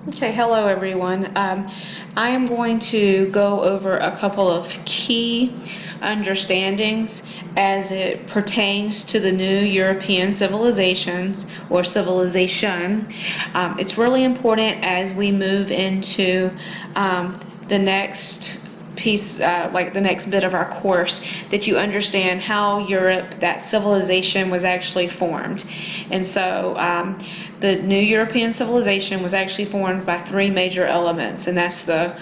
Okay, hello everyone. I am going to go over a couple of key understandings as it pertains to the new European civilizations or civilization. It's really important as we move into the next piece, like the next bit of our course, that you understand how Europe, that civilization, was actually formed. And so the new European civilization was actually formed by three major elements, and that's the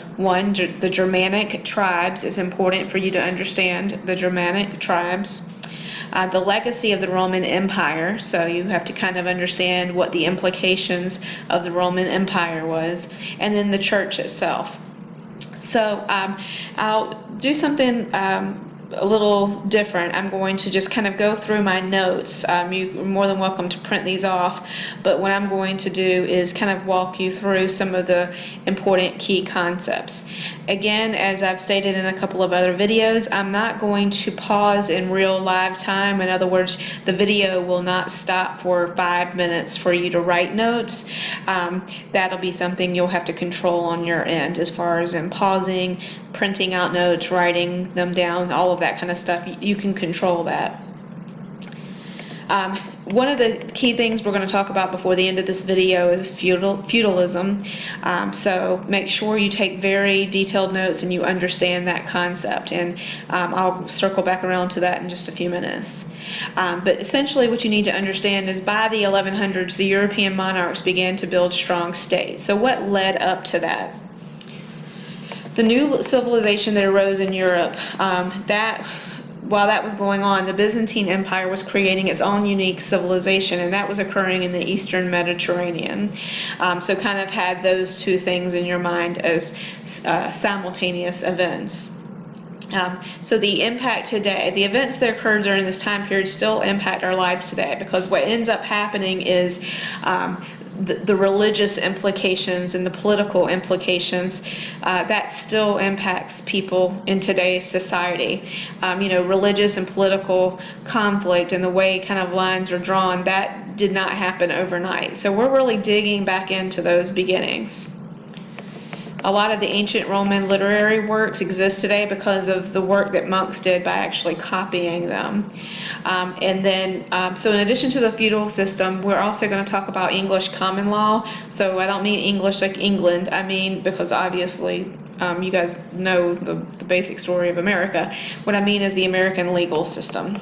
Germanic tribes. It's important for you to understand the Germanic tribes. The legacy of the Roman Empire, so you have to kind of understand what the implications of the Roman Empire was, and then the church itself. So I'll do something a little different. I'm going to just kind of go through my notes. You're more than welcome to print these off, but what I'm going to do is kind of walk you through some of the important key concepts. Again, as I've stated in a couple of other videos, I'm not going to pause in real live time. In other words, the video will not stop for 5 minutes for you to write notes. That'll be something you'll have to control on your end as far as in pausing, printing out notes, writing them down, all of that kind of stuff. You can control that. One of the key things we're going to talk about before the end of this video is feudalism. So make sure you take very detailed notes and you understand that concept. And I'll circle back around to that in just a few minutes. But essentially what you need to understand is by the 1100s, the European monarchs began to build strong states. So what led up to that? The new civilization that arose in Europe, while that was going on, the Byzantine Empire was creating its own unique civilization, and that was occurring in the Eastern Mediterranean. So kind of had those two things in your mind as simultaneous events. So the impact today, the events that occurred during this time period still impact our lives today, because what ends up happening is the religious implications and the political implications that still impacts people in today's society. Religious and political conflict and the way kind of lines are drawn, that did not happen overnight. So we're really digging back into those beginnings. A lot of the ancient Roman literary works exist today because of the work that monks did by actually copying them. So in addition to the feudal system, we're also going to talk about English common law. So I don't mean English like England. I mean, because obviously you guys know the basic story of America. What I mean is the American legal system.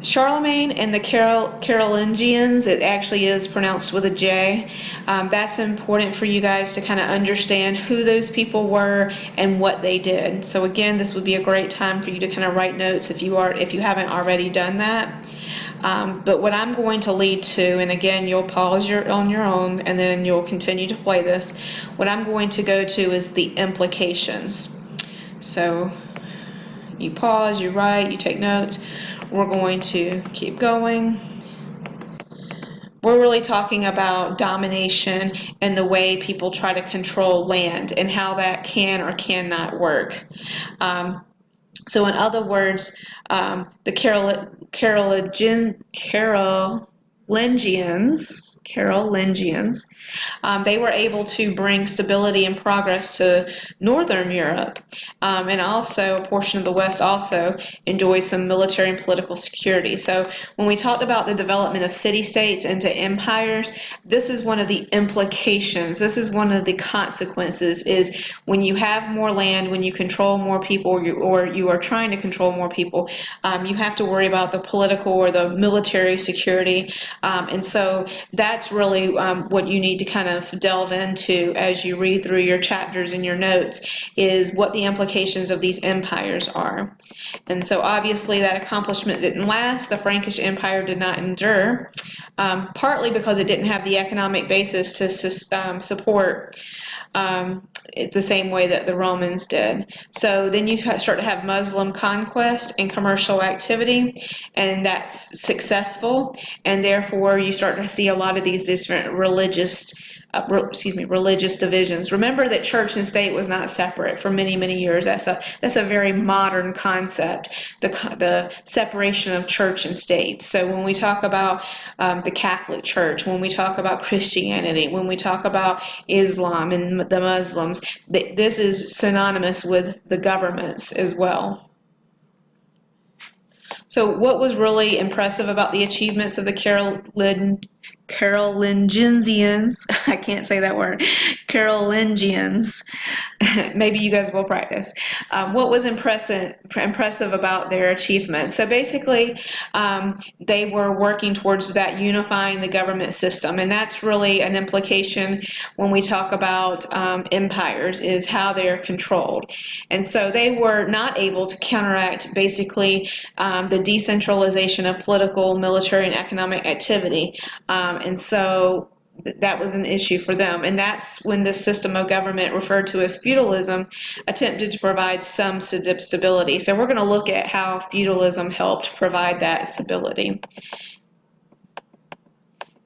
Charlemagne and the Carolingians, it actually is pronounced with a J. That's important for you guys to kind of understand who those people were and what they did. So again, this would be a great time for you to kind of write notes if you haven't already done that. But what I'm going to lead to, and again, you'll pause on your own and then you'll continue to play this. What I'm going to go to is the implications. So you pause, you write, you take notes. We're going to keep going. We're really talking about domination and the way people try to control land and how that can or cannot work. So in other words, the Carolingians, they were able to bring stability and progress to Northern Europe, and also a portion of the West also enjoys some military and political security. So when we talked about the development of city-states into empires, this is one of the implications, this is one of the consequences, is when you have more land, when you control more people, or you are trying to control more people, you have to worry about the political or the military security, and so that's really what you need to kind of delve into as you read through your chapters and your notes, is what the implications of these empires are. And so obviously that accomplishment didn't last. The Frankish Empire did not endure, partly because it didn't have the economic basis to support the same way that the Romans did. So then you start to have Muslim conquest and commercial activity, and that's successful, and therefore you start to see a lot of these different religious religious divisions. Remember that church and state was not separate for many, many years. That's a very modern concept, the separation of church and state. So when we talk about the Catholic Church, when we talk about Christianity, when we talk about Islam and the Muslims, this is synonymous with the governments as well. So what was really impressive about the achievements of the Carolingians, I can't say that word, Carolingians, maybe you guys will practice. What was impressive about their achievements? So basically, they were working towards that unifying the government system, and that's really an implication when we talk about empires, is how they're controlled. And so they were not able to counteract basically the decentralization of political, military, and economic activity. And so that was an issue for them. And that's when this system of government, referred to as feudalism, attempted to provide some stability. So we're going to look at how feudalism helped provide that stability.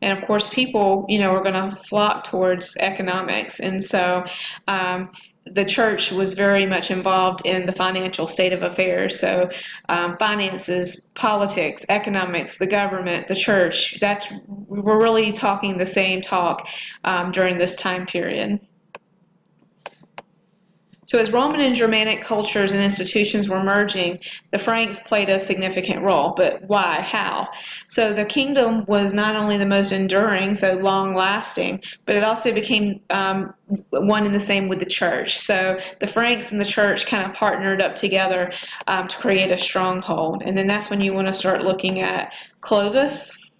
And of course, people, are going to flock towards economics. And so the church was very much involved in the financial state of affairs. So finances, politics, economics, the government, the church, we're really talking the same talk during this time period. So as Roman and Germanic cultures and institutions were merging, the Franks played a significant role. But why? How? So the kingdom was not only the most enduring, so long-lasting, but it also became one and the same with the church. So the Franks and the church kind of partnered up together to create a stronghold. And then that's when you want to start looking at Clovis.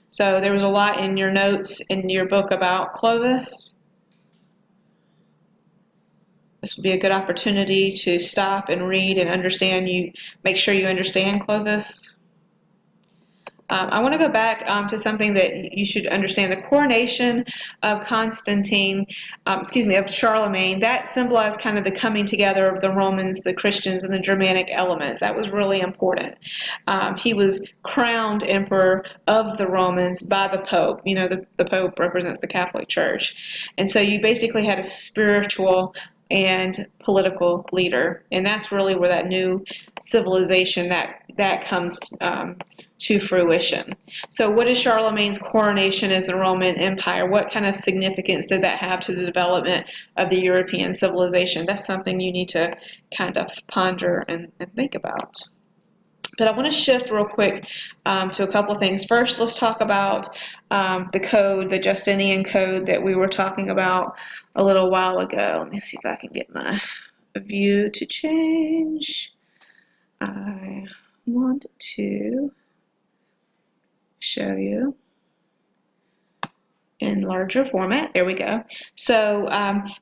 So there was a lot in your notes in your book about Clovis. This would be a good opportunity to stop and read and understand. Make sure you understand Clovis. I want to go back to something that you should understand. The coronation of of Charlemagne, that symbolized kind of the coming together of the Romans, the Christians, and the Germanic elements. That was really important. He was crowned emperor of the Romans by the Pope. The Pope represents the Catholic Church. And so you basically had a spiritual and political leader. And that's really where that new civilization that comes to fruition. So what is Charlemagne's coronation as the Roman Empire? What kind of significance did that have to the development of the European civilization? That's something you need to kind of ponder and think about. But I want to shift real quick to a couple of things. First, let's talk about the code, the Justinian code that we were talking about a little while ago. Let me see if I can get my view to change. I want to show you in larger format. There we go. So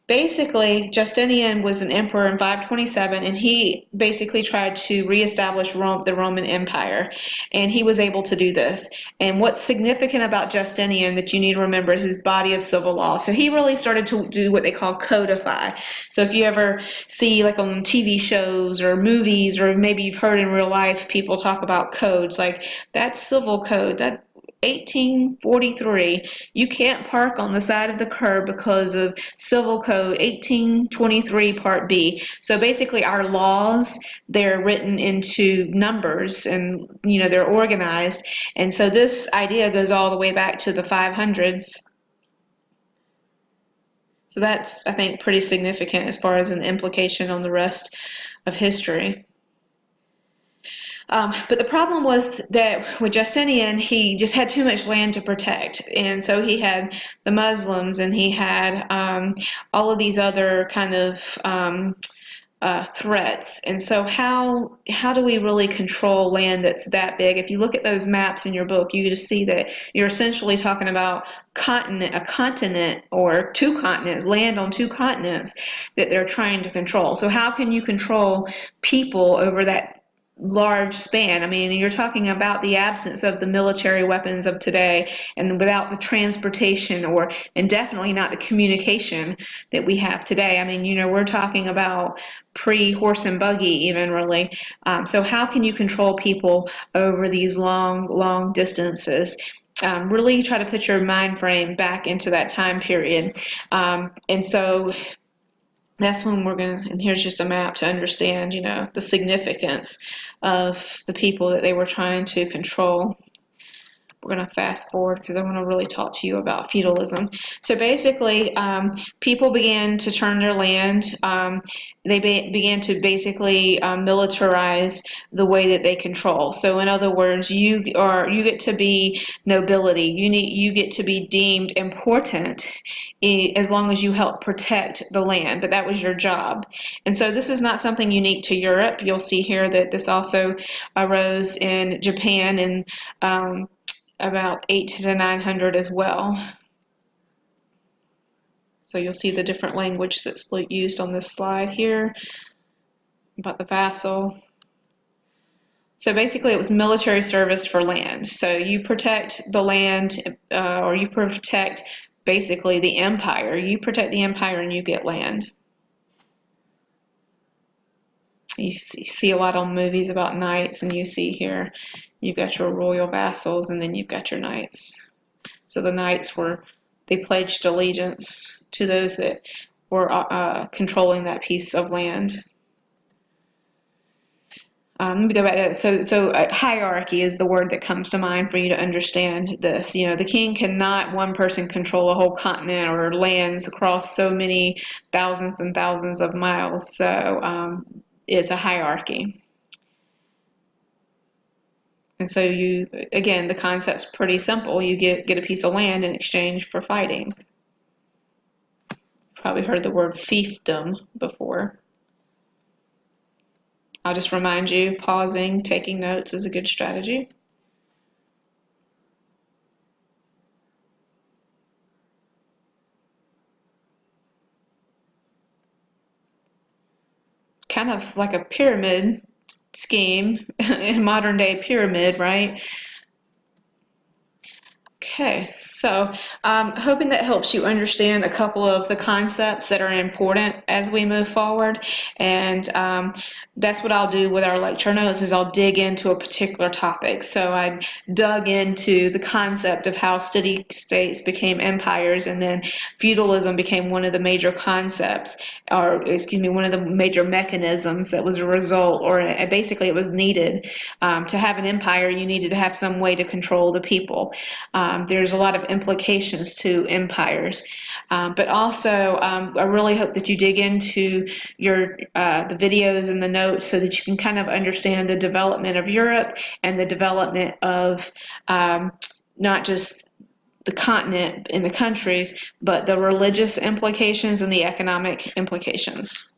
basically, Justinian was an emperor in 527, and he basically tried to reestablish the Roman Empire, and he was able to do this. And what's significant about Justinian that you need to remember is his body of civil law. So he really started to do what they call codify. So if you ever see, like on TV shows or movies, or maybe you've heard in real life people talk about codes, like that's civil code, that 1843, you can't park on the side of the curb because of Civil Code 1823 Part B. So basically our laws, they're written into numbers, and they're organized. And so this idea goes all the way back to the 500s. So that's, I think, pretty significant as far as an implication on the rest of history. But the problem was that with Justinian, he just had too much land to protect. And so he had the Muslims, and he had all of these other kind of threats. And so how do we really control land that's that big? If you look at those maps in your book, you just see that you're essentially talking about a continent or two continents, land on two continents that they're trying to control. So how can you control people over that large span? I mean, you're talking about the absence of the military weapons of today, and without the transportation and definitely not the communication that we have today. I mean, we're talking about pre-horse and buggy even, really. So how can you control people over these long distances? really try to put your mind frame back into that time period. And so that's when we're going to, and here's just a map to understand, you know, the significance of the people that they were trying to control. We're going to fast forward because I want to really talk to you about feudalism. So basically, people began to turn their land. They began to basically militarize the way that they control. So in other words, you get to be nobility. You get to be deemed important as long as you help protect the land. But that was your job. And so this is not something unique to Europe. You'll see here that this also arose in Japan and about 800 to 900 as well. So you'll see the different language that's used on this slide here about the vassal. So basically it was military service for land. So you protect the land, or you protect basically the empire. You protect the empire and you get land. You see a lot on movies about knights, and you see here you've got your royal vassals and then you've got your knights. So the knights they pledged allegiance to those that were controlling that piece of land. Let me go back to that. So hierarchy is the word that comes to mind for you to understand this. You know, the king cannot, one person, control a whole continent or lands across so many thousands and thousands of miles. So it's a hierarchy. And so again, the concept's pretty simple. You get a piece of land in exchange for fighting. Probably heard the word fiefdom before. I'll just remind you, pausing, taking notes is a good strategy. Kind of like a pyramid scheme, in modern day pyramid, right? Okay, so hoping that helps you understand a couple of the concepts that are important as we move forward. And that's what I'll do with our lecture notes, is I'll dig into a particular topic. So I dug into the concept of how city-states became empires, and then feudalism became one of the major concepts, or excuse me, one of the major mechanisms that was a result, or basically it was needed. To have an empire, you needed to have some way to control the people. There's a lot of implications to empires, but also I really hope that you dig into the videos and the notes so that you can kind of understand the development of Europe and the development of not just the continent and the countries, but the religious implications and the economic implications.